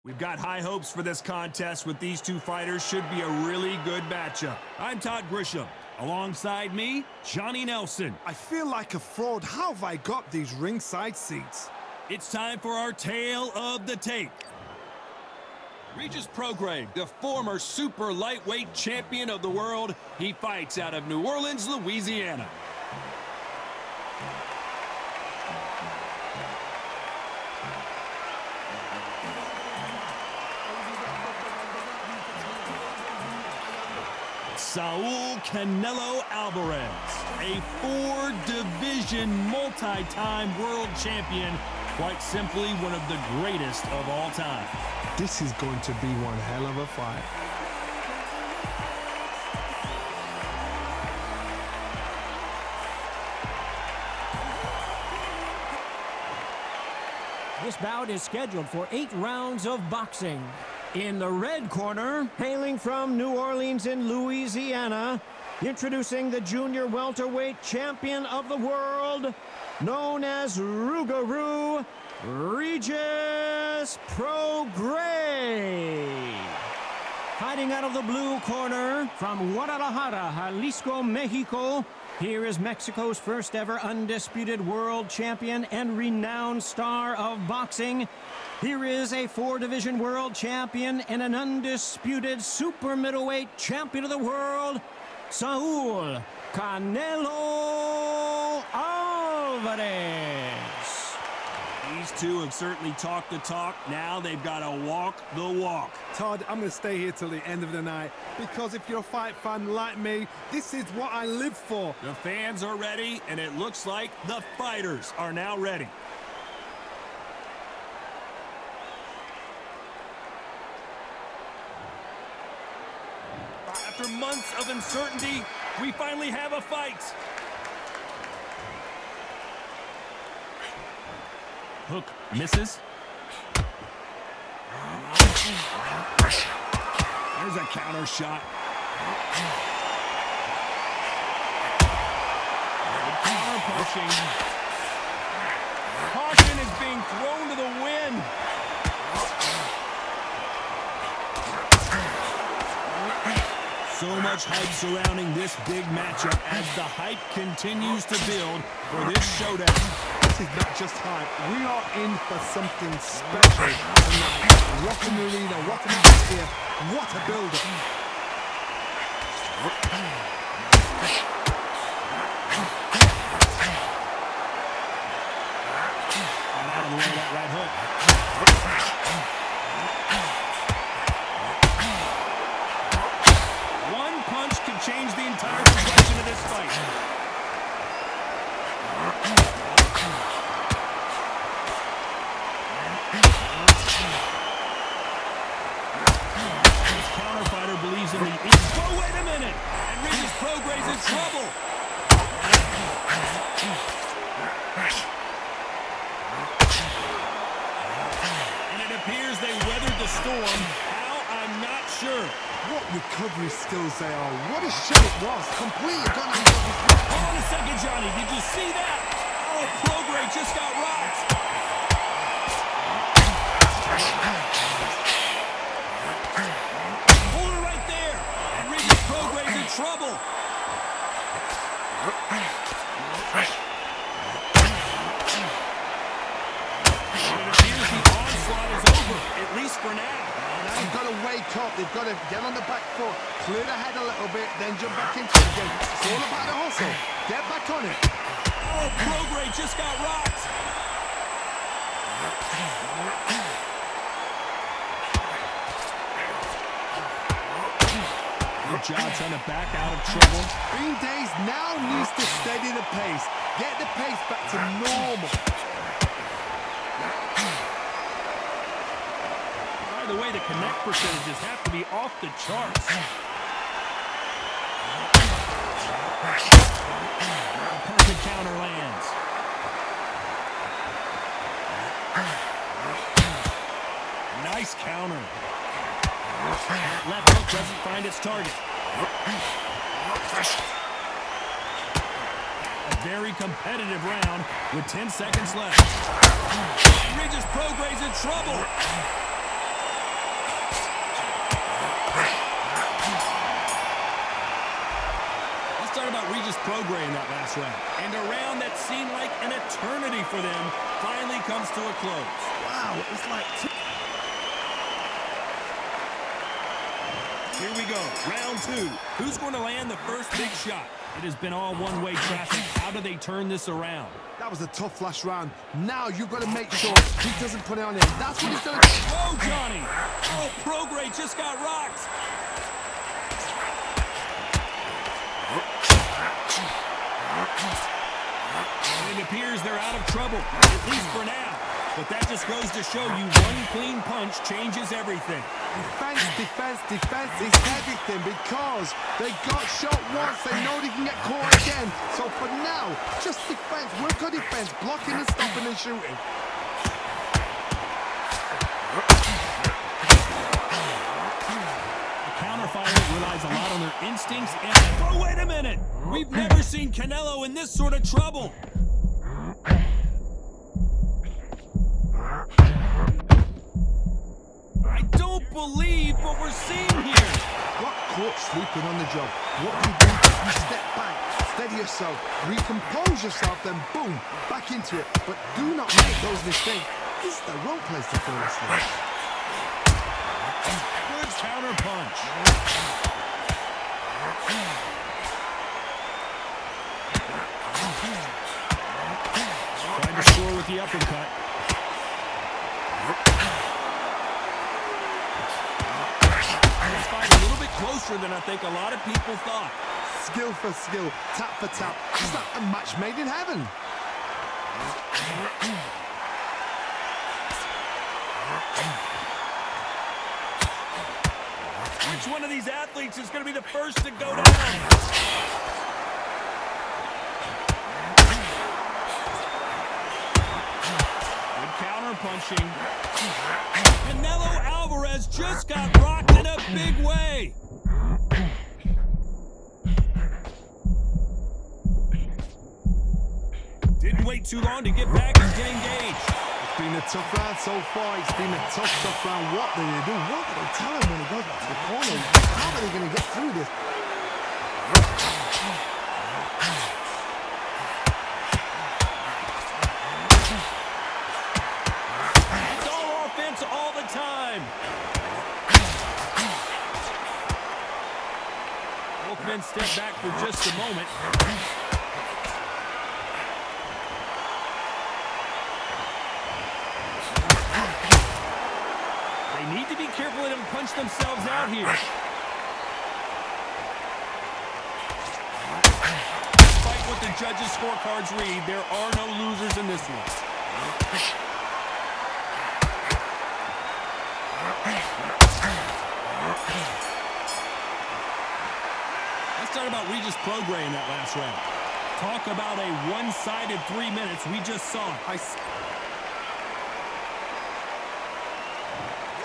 We've got high hopes for this contest with these two fighters. Should be a really good matchup. I'm Todd Grisham. Alongside me, Johnny Nelson. I feel like a fraud. How have I got these ringside seats? It's time for our tale of the tape. Regis Prograis, the former super lightweight champion of the world. He fights out of New Orleans, Louisiana. Saul Canelo Álvarez, a four-division multi-time world champion, quite simply one of the greatest of all time. This is going to be one hell of a fight. This bout is scheduled for 8 rounds of boxing. In the red corner, hailing from New Orleans in Louisiana, introducing the junior welterweight champion of the world, known as Rougarou, Regis Prograis. Fighting out of the blue corner, from Guadalajara, Jalisco, Mexico, here is Mexico's first ever undisputed world champion and renowned star of boxing. Here is a 4-division world champion and an undisputed super middleweight champion of the world, Saul Canelo Álvarez. These two have certainly talked the talk. Now they've got to walk the walk. Todd, I'm going to stay here till the end of the night because if you're a fight fan like me, this is what I live for. The fans are ready, and it looks like the fighters are now ready. After months of uncertainty, we finally have a fight. Hook misses. There's a counter shot. Counter pushing. Caution is being thrown to the wind. So much hype surrounding this big matchup as the hype continues to build for this showdown. This is not just hype. We are in for something special tonight. What an arena, what an atmosphere, what a build-up. And out of the way, that right hook. One punch could change the entire complexion of this fight. This counter fighter believes in the... Oh, wait a minute! And Regis Prograis in trouble! And it appears they weathered the storm. How? I'm not sure. What recovery skills they are. What a shot it was. Completely gone out of his... Hold on a second, Johnny. Did you see that? Oh, Prograis just got rocked. Hold it right there. And Regis Prograis in trouble. And it appears the onslaught is over, at least for now. They've got to wake up. They've got to get on the back foot, clear the head a little bit, then jump back into it again. It's all about the hustle. Get back on it. Oh, Prograis just got rocked. Good job trying to back out of trouble. Bean Days now needs to steady the pace. Get the pace back to normal. By the way, the connect percentages have to be off the charts. A perfect counter lands. Nice counter. That left hook doesn't find its target. A very competitive round with 10 seconds left. Regis Prograis in trouble. Let's talk about Regis Prograis in that last round. And a round that seemed like an eternity for them finally comes to a close. Wow, it was like... Here we go, round 2. Who's going to land the first big shot? It has been all one-way traffic. How do they turn this around? That was a tough last round. Now you've got to make sure he doesn't put it on him. That's what he's done. Whoa, Johnny! Oh, Prograis just got rocked. And it appears they're out of trouble, at least for now. But that just goes to show you one clean punch changes everything. Defense, defense, defense is everything because they got shot once. They know they can get caught again. So for now, just defense. Work on defense, blocking and stopping and shooting. The counterfighter relies a lot on their instincts and... Oh, wait a minute! We've never seen Canelo in this sort of trouble. I don't believe what we're seeing here. Got caught sleeping on the job. What you do, you step back, steady yourself, recompose yourself, then boom, back into it. But do not make those mistakes. This is the wrong place to fall asleep. Good counter punch. Trying to score with the uppercut. This fight a little bit closer than I think a lot of people thought. Skill for skill, tap for tap. It's like a match made in heaven. Which one of these athletes is going to be the first to go down? Punching. Canelo Álvarez just got rocked in a big way. Didn't wait too long to get back and get engaged. It's been a tough round so far. It's been a tough round. What do they do? What do they tell him when he goes back to the corner? How are they going to get through this? All the time. Both men step back for just a moment. They need to be careful they don't punch themselves out here. Despite what the judges' scorecards read, there are no losers in this one. Let's talk about Regis Prograis in that last round. Talk about a one-sided 3 minutes. We just saw it.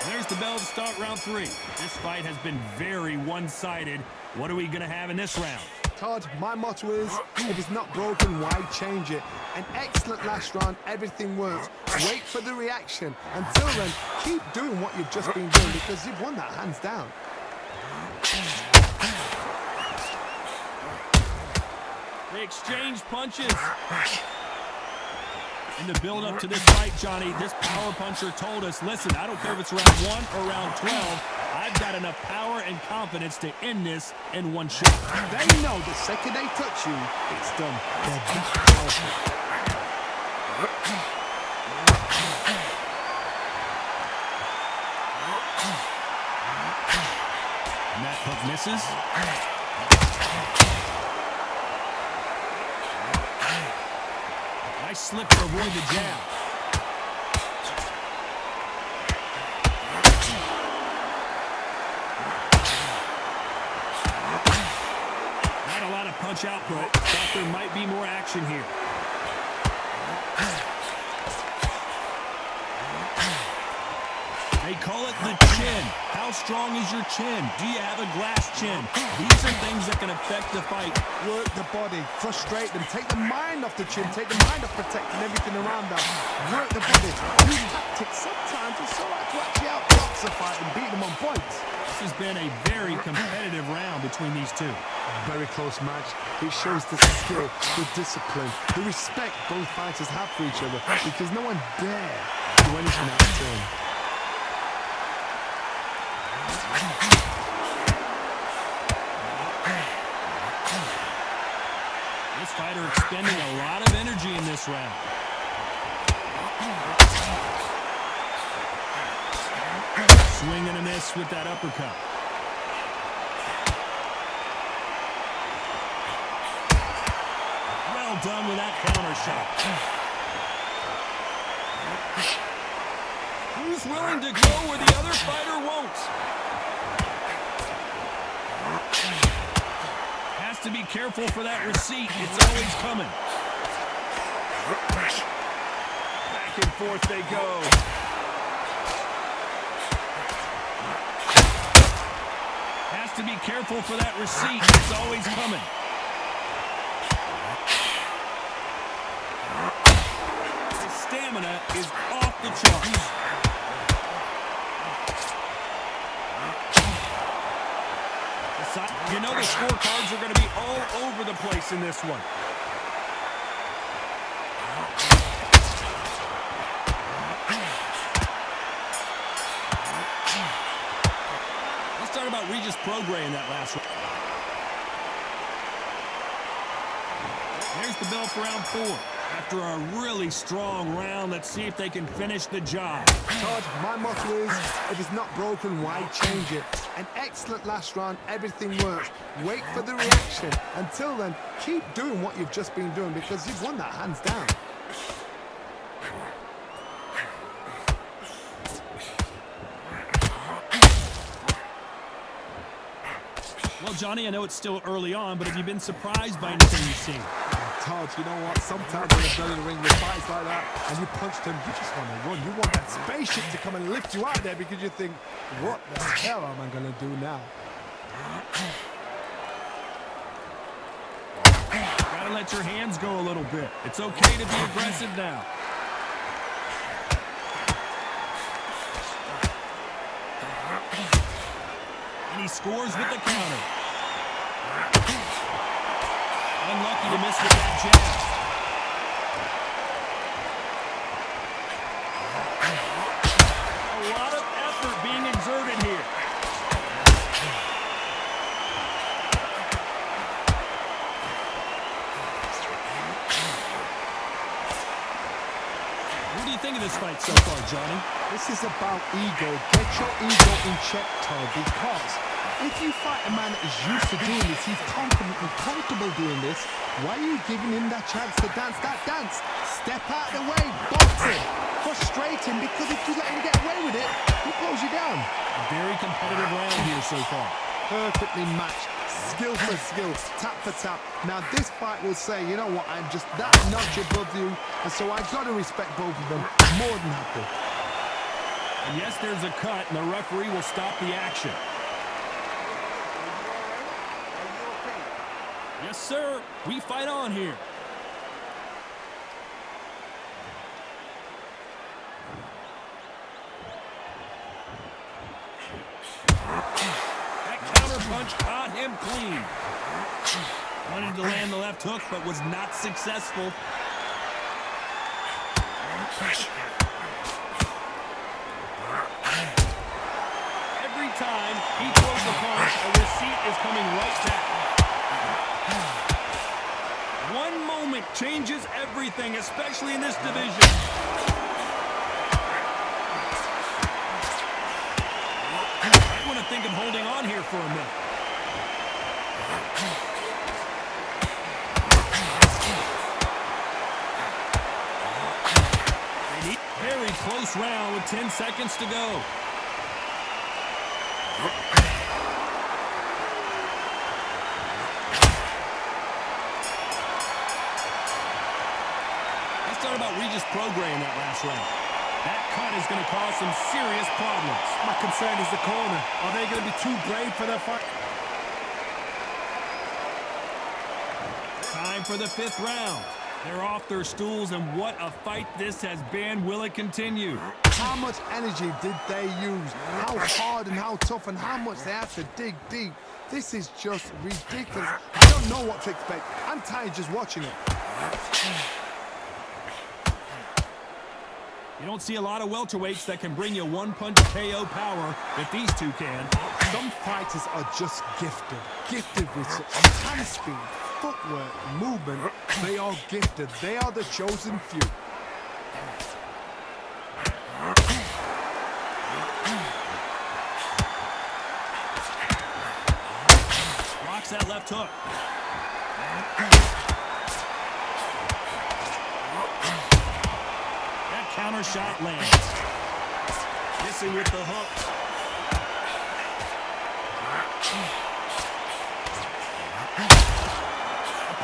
There's the bell to start round 3. This fight has been very one-sided. What are we going to have in this round? Todd, my motto is, if it's not broken, why change it? An excellent last round, everything works. Wait for the reaction. Until then, keep doing what you've just been doing because you've won that hands down. They exchange punches. In the build-up to this fight, Johnny, this power puncher told us, listen, I don't care if it's round 1 or round 12, I've got enough power and confidence to end this in one shot. They know the second they touch you, it's done. They're that powerful. And that hook misses. Nice slip to avoid the jab. Not a lot of punch output. Thought there might be more action here. They call it the chin. How strong is your chin? Do you have a glass chin? These are things that can affect the fight. Work the body, frustrate them, take the mind off the chin, take the mind off protecting everything around them. Work the body, use tactics. Sometimes it's all right to actually outbox a fight and beat them on points. This has been a very competitive round between these two. Very close match. It shows the skill, the discipline, the respect both fighters have for each other, because no one dare do anything out of turn. This fighter expending a lot of energy in this round. Swing and a miss with that uppercut. Well done with that counter shot. Who's willing to go where the other fighter won't? Has to be careful for that receipt. It's always coming. Back and forth they go. Has to be careful for that receipt. It's always coming. His stamina is off the charts. You know the scorecards are going to be all over the place in this one. Let's talk about Regis Prograis in that last round. There's the bell for round 4. After a really strong round, let's see if they can finish the job. Todd, my motto is, if it's not broken, why change it? An excellent last round, everything works. Wait for the reaction. Until then, keep doing what you've just been doing, because you've won that hands down. Well, Johnny, I know it's still early on, but have you been surprised by anything you've seen? Todd, you know what? Sometimes when you're in the ring with fights like that and you punch them, you just want to run. You want that spaceship to come and lift you out there, because you think, what the hell am I going to do now? Gotta let your hands go a little bit. It's okay to be aggressive now. And he scores with the counter. Unlucky to miss with that jab. A lot of effort being exerted here. What do you think of this fight so far, Johnny? This is about ego. Get your ego in check, Todd, because if you fight a man that is used to doing this, he's confident and comfortable doing this, why are you giving him that chance to dance that dance? Step out of the way, box him, frustrate him, because if you let him get away with it, he blows you down. A very competitive round here so far. Perfectly matched, skill for skill, tap for tap. Now this fight will say, you know what, I'm just that notch above you, and so I've got to respect both of them. More than happy. And yes, there's a cut, and the referee will stop the action. Yes, sir. We fight on here. That counter punch caught him clean. Wanted to land the left hook, but was not successful. Every time he throws the punch, a receipt is coming right back. One moment changes everything, especially in this division. I want to think of holding on here for a minute. Very close round with 10 seconds to go. Let's talk about Regis Prograis in that last round. That cut is going to cause some serious problems. My concern is the corner. Are they going to be too brave for their fight? Time for the 5th round. They're off their stools, and what a fight this has been. Will it continue? How much energy did they use? How hard and how tough and how much they had to dig deep. This is just ridiculous. I don't know what to expect. I'm tired just watching it. You don't see a lot of welterweights that can bring you one-punch KO power, but these two can. Some fighters are just gifted. Gifted with such hand speed, footwork, movement. They are gifted. They are the chosen few. Blocks that left hook. That counter shot lands. Missing with the hook.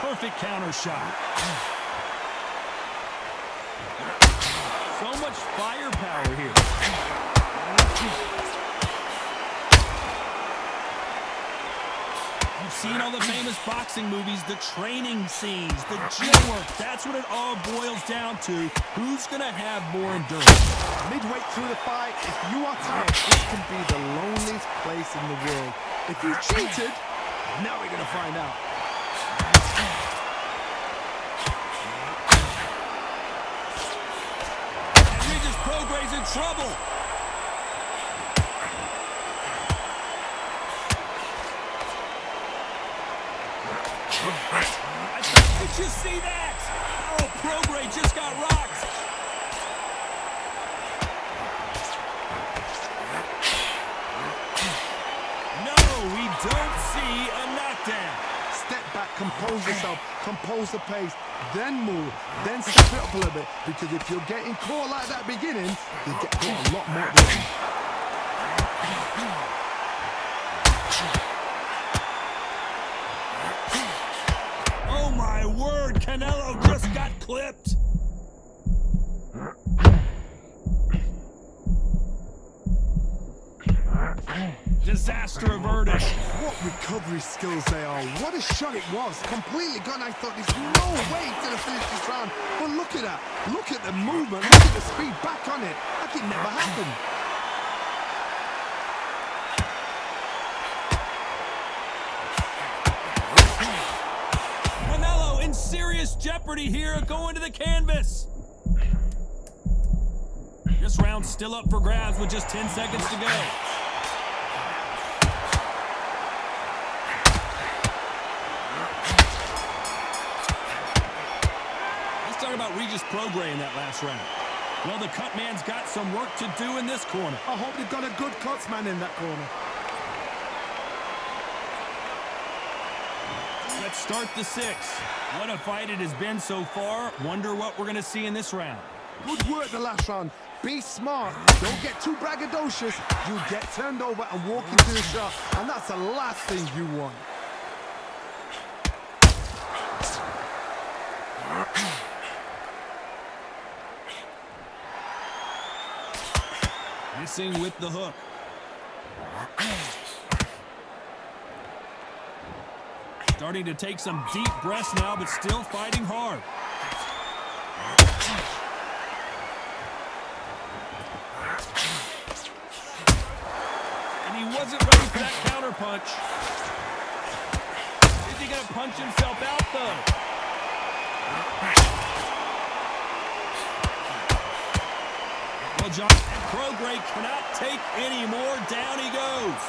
Perfect counter shot. So much firepower here. You've seen all the famous boxing movies, the training scenes, the gym work. That's what it all boils down to. Who's going to have more endurance? Midway through the fight, if you are tired, this can be the loneliest place in the world. If you cheated, now we're going to find out. Regis Prograis in trouble. Did you see that? Oh, Prograis just got rocked. No, we don't see a knockdown. Step back, compose yourself, compose the pace, then move, then step it up a little bit. Because if you're getting caught like that beginning, you get caught a lot more. Oh my word, Canelo just got clipped. Disaster averted. What recovery skills they are. What a shot it was. Completely gone. I thought there's no way he's going to finish this round. But look at that. Look at the movement. Look at the speed back on it. Like it never happened. Canelo in serious jeopardy here, going to the canvas. This round's still up for grabs with just 10 seconds to go. Let's talk about Regis Prograis in that last round. Well, the cut man's got some work to do in this corner. I hope they've got a good cuts man in that corner. Let's start the 6th. What a fight it has been so far. Wonder what we're going to see in this round. Good work the last round. Be smart. Don't get too braggadocious. You get turned over and walk into the shot. And that's the last thing you want. Missing with the hook. Starting to take some deep breaths now, but still fighting hard. And he wasn't ready for that counter punch. Is he going to punch himself out, though? Well, John, Prograis cannot take any more. Down he goes.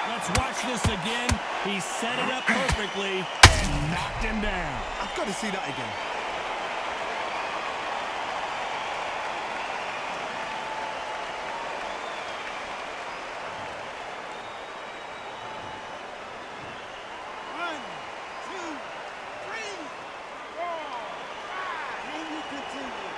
Let's watch this again. He set it up perfectly and knocked him down. I've got to see that again. One, two, three, 4, 5. And you continue.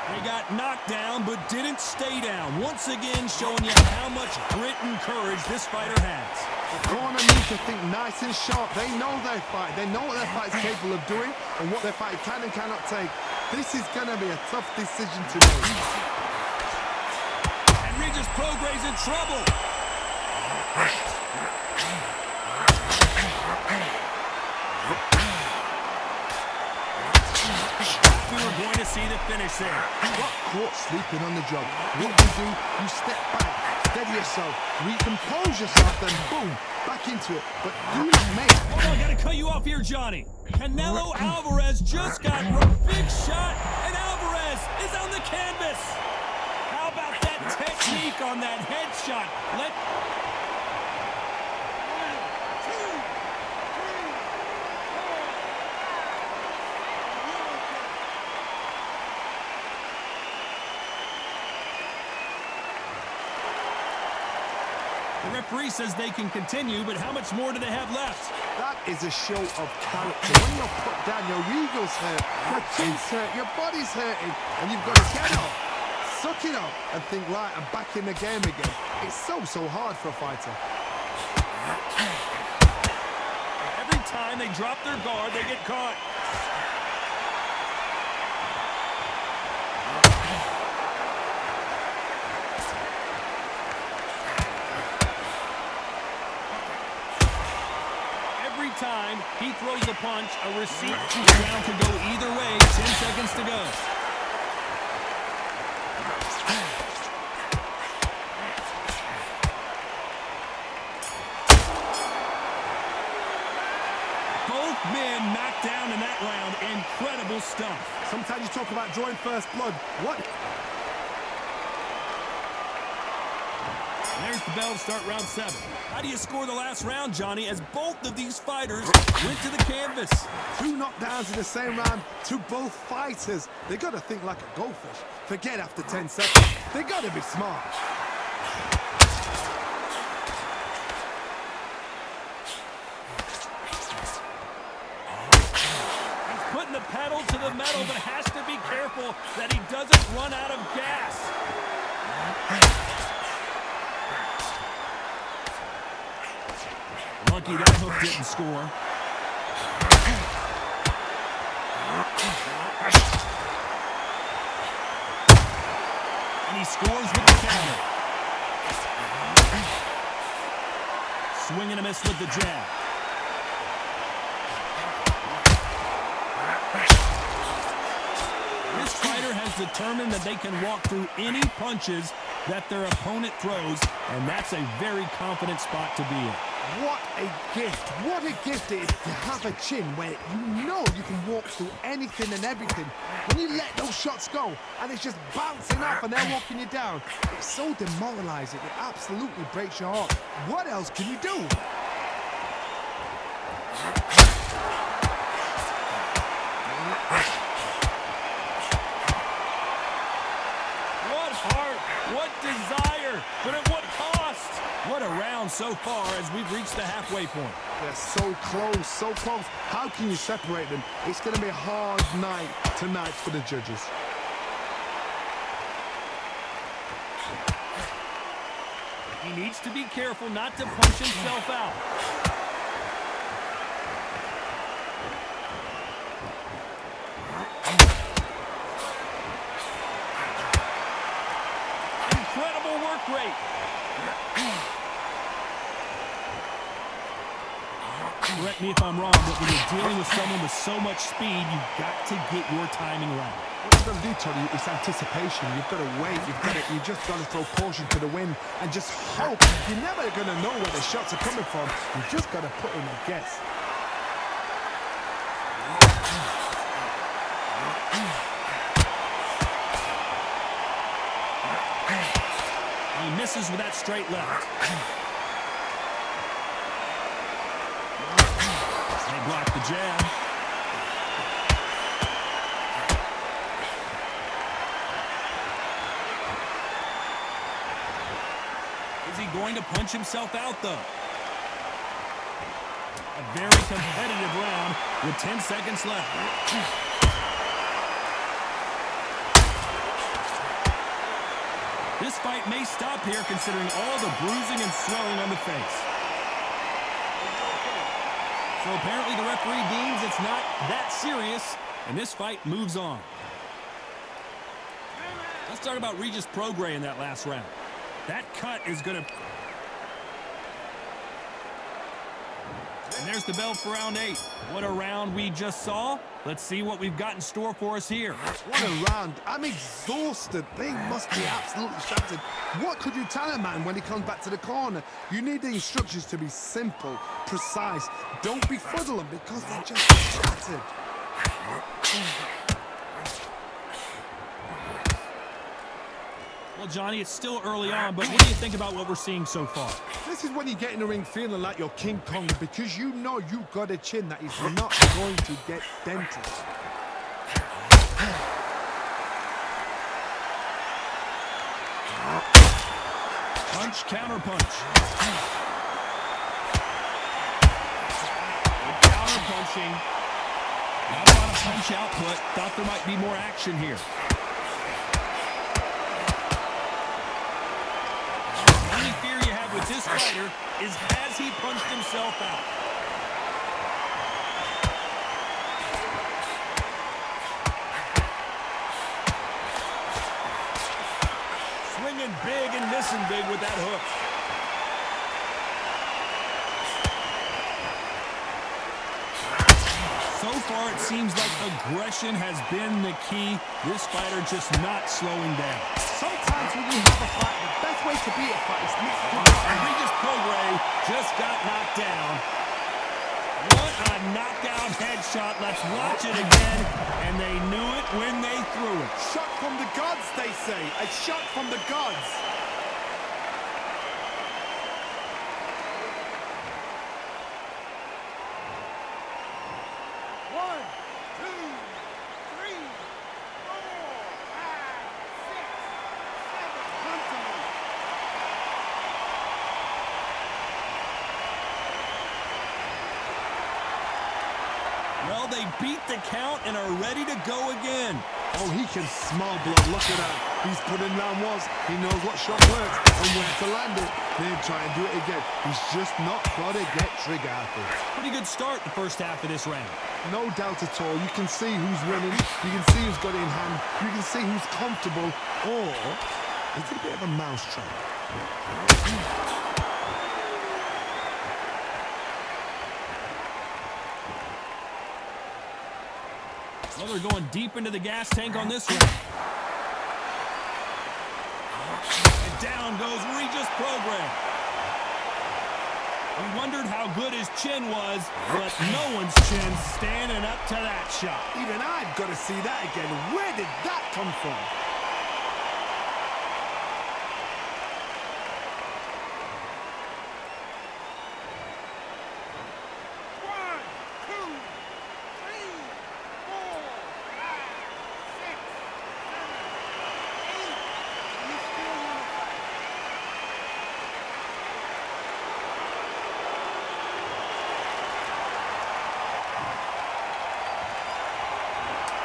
Great got knocked down but didn't stay down. Once again, showing you how much grit and courage this fighter has. The corner needs to think nice and sharp. They know their fight. They know what their fight's capable of doing and what their fight can and cannot take. This is going to be a tough decision to make. And Regis Prograis in trouble. We were going to see the finish there. Got caught sleeping on the job. What do? You step back, steady yourself, recompose yourself, then boom, back into it. But do not make. Oh, I gotta cut you off here, Johnny. Canelo Álvarez just got a big shot, and Álvarez is on the canvas. How about that technique on that headshot? The referee says they can continue, but how much more do they have left? That is a show of character. When you're put down, your ego's hurt, your chin's hurt, your body's hurting, and you've got to get up, suck it up, and think, right, I'm back in the game again. It's so hard for a fighter. Every time they drop their guard, they get caught. Time he throws the punch, a receipt. The round could go either way. 10 seconds to go. Both men knocked down in that round. Incredible stuff. Sometimes you talk about drawing first blood. What? There's the bell to start round 7. How do you score the last round, Johnny, as both of these fighters went to the canvas? 2 knockdowns in the same round to both fighters. They got to think like a goldfish. Forget after 10 seconds. They got to be smart. He's putting the pedal to the metal, but has to be careful that he doesn't run out of gas. Lucky that hook didn't score. And he scores with the counter. Swing and a miss with the jab. This fighter has determined that they can walk through any punches that their opponent throws, and that's a very confident spot to be in. What a gift. What a gift it is to have a chin where you know you can walk through anything and everything. When you let those shots go and it's just bouncing off and they're walking you down, it's so demoralizing. It absolutely breaks your heart. What else can you do? What heart, what desire, but at what cost? What a round so far as we've reached the halfway point. They're so close, so close. How can you separate them? It's going to be a hard night tonight for the judges. He needs to be careful not to punch himself out. Incredible work rate. Correct me if I'm wrong, but when you're dealing with someone with so much speed, you've got to get your timing right. What you've got to do, Tony, is anticipation. You've got to wait. You just got to throw caution to the wind and just hope. You're never going to know where the shots are coming from. You just got to put in a guess. He misses with that straight left. They block the jab. Is he going to punch himself out, though? A very competitive round with 10 seconds left. This fight may stop here considering all the bruising and swelling on the face. So apparently the referee deems it's not that serious, and this fight moves on. Let's talk about Regis Prograis in that last round. That cut is going to... And there's the bell for round 8. What a round we just saw. Let's see what we've got in store for us here. What a round. I'm exhausted. They must be absolutely shattered. What could you tell a man when he comes back to the corner? You need the instructions to be simple, precise. Don't befuddle them because they're just shattered. Well, Johnny, it's still early on, but what do you think about what we're seeing so far? This is when you get in the ring feeling like you're King Kong because you know you've got a chin that is not going to get dented. Punch, counter punch. Good counter punching. Not a lot of punch output. Thought there might be more action here. The only fear you have with this fighter is has he punched himself out? Swinging big and missing big with that hook. So far, it seems like aggression has been the key. This fighter just not slowing down. Sometimes when you have a fight, the best way to beat a fight is not to And Regis Prograis just got knocked down. What a knockout headshot. Let's watch it again. And they knew it when they threw it. shot from the gods, they say. A shot from the gods. One, two, three, four, five, six, seven. Come to me. Well, they beat the count and are ready to go again. Oh, he can smell blood. Look at that. He's put in round once. He knows what shot works and where to land it. Then try and do it again. He's just not got to get trigger happy. Pretty good start the first half of this round. No doubt at all. You can see who's winning. You can see who's got it in hand. You can see who's comfortable. Or is it a bit of a mousetrap? Well, they're going deep into the gas tank on this round. And down goes Regis Prograis. We wondered how good his chin was, but no one's chin standing up to that shot. Even I've got to see that again. Where did that come from? One, two, three, four, five, six, seven, eight. You still want to fight?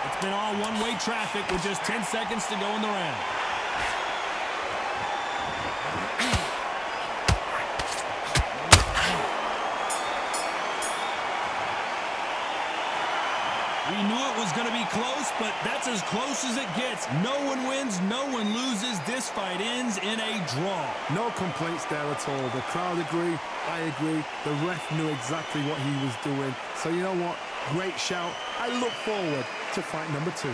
It's been all one-way traffic with just 10 seconds to go in the round. We knew it was going to be close, but that's as close as it gets. No one wins, no one loses. This fight ends in a draw. No complaints there at all. The crowd agree. I agree. The ref knew exactly what he was doing. So you know what? Great shout. I look forward to fight number 2.